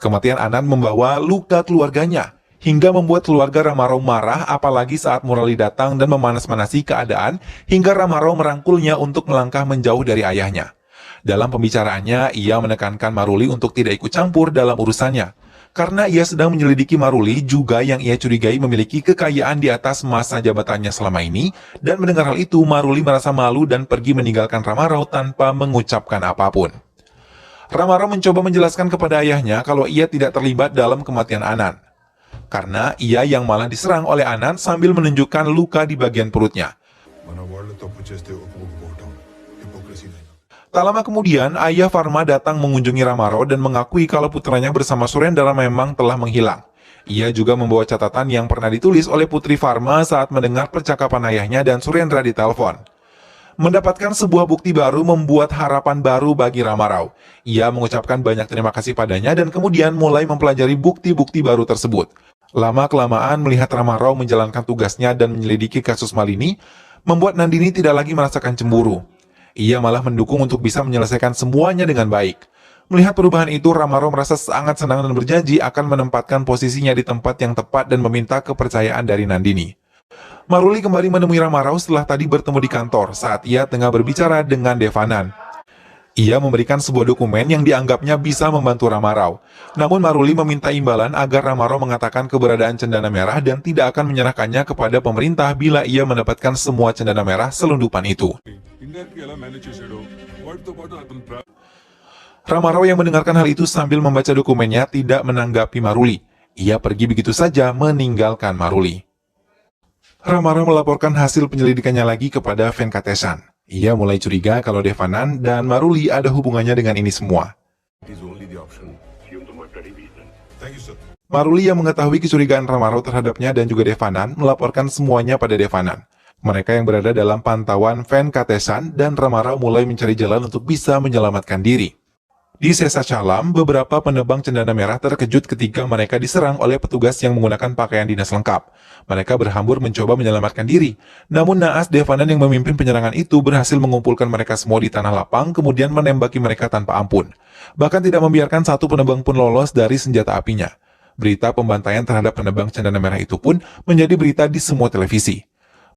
Kematian Anand membawa luka keluarganya, hingga membuat keluarga Ramarau marah apalagi saat Murali datang dan memanas-manasi keadaan hingga Ramarau merangkulnya untuk melangkah menjauh dari ayahnya. Dalam pembicaraannya, ia menekankan Maruli untuk tidak ikut campur dalam urusannya, karena ia sedang menyelidiki Maruli juga yang ia curigai memiliki kekayaan di atas masa jabatannya selama ini, dan mendengar hal itu Maruli merasa malu dan pergi meninggalkan Ramarau tanpa mengucapkan apapun. Ramarau mencoba menjelaskan kepada ayahnya kalau ia tidak terlibat dalam kematian Anand, karena ia yang malah diserang oleh Anand sambil menunjukkan luka di bagian perutnya. Tak lama kemudian, ayah Varma datang mengunjungi Ramarau dan mengakui kalau putranya bersama Surendra memang telah menghilang. Ia juga membawa catatan yang pernah ditulis oleh Putri Varma saat mendengar percakapan ayahnya dan Surendra di telepon. Mendapatkan sebuah bukti baru membuat harapan baru bagi Ramarau. Ia mengucapkan banyak terima kasih padanya dan kemudian mulai mempelajari bukti-bukti baru tersebut. Lama-kelamaan melihat Ramarau menjalankan tugasnya dan menyelidiki kasus Malini, membuat Nandini tidak lagi merasakan cemburu. Ia malah mendukung untuk bisa menyelesaikan semuanya dengan baik. Melihat perubahan itu, Ramarau merasa sangat senang dan berjanji akan menempatkan posisinya di tempat yang tepat dan meminta kepercayaan dari Nandini. Maruli kembali menemui Ramarau setelah tadi bertemu di kantor saat ia tengah berbicara dengan Devanan. Ia memberikan sebuah dokumen yang dianggapnya bisa membantu Ramarau. Namun Maruli meminta imbalan agar Ramarau mengatakan keberadaan cendana merah dan tidak akan menyerahkannya kepada pemerintah bila ia mendapatkan semua cendana merah selundupan itu. Ramarau yang mendengarkan hal itu sambil membaca dokumennya tidak menanggapi Maruli. Ia pergi begitu saja meninggalkan Maruli. Ramarau melaporkan hasil penyelidikannya lagi kepada Venkatesan. Ia mulai curiga kalau Devanan dan Maruli ada hubungannya dengan ini semua. Maruli yang mengetahui kecurigaan Ramarau terhadapnya dan juga Devanan melaporkan semuanya pada Devanan. Mereka yang berada dalam pantauan Venkatesan dan Ramarau mulai mencari jalan untuk bisa menyelamatkan diri. Di Sesachalam, beberapa penebang cendana merah terkejut ketika mereka diserang oleh petugas yang menggunakan pakaian dinas lengkap. Mereka berhambur mencoba menyelamatkan diri. Namun naas Devanan yang memimpin penyerangan itu berhasil mengumpulkan mereka semua di tanah lapang kemudian menembaki mereka tanpa ampun. Bahkan tidak membiarkan satu penebang pun lolos dari senjata apinya. Berita pembantaian terhadap penebang cendana merah itu pun menjadi berita di semua televisi.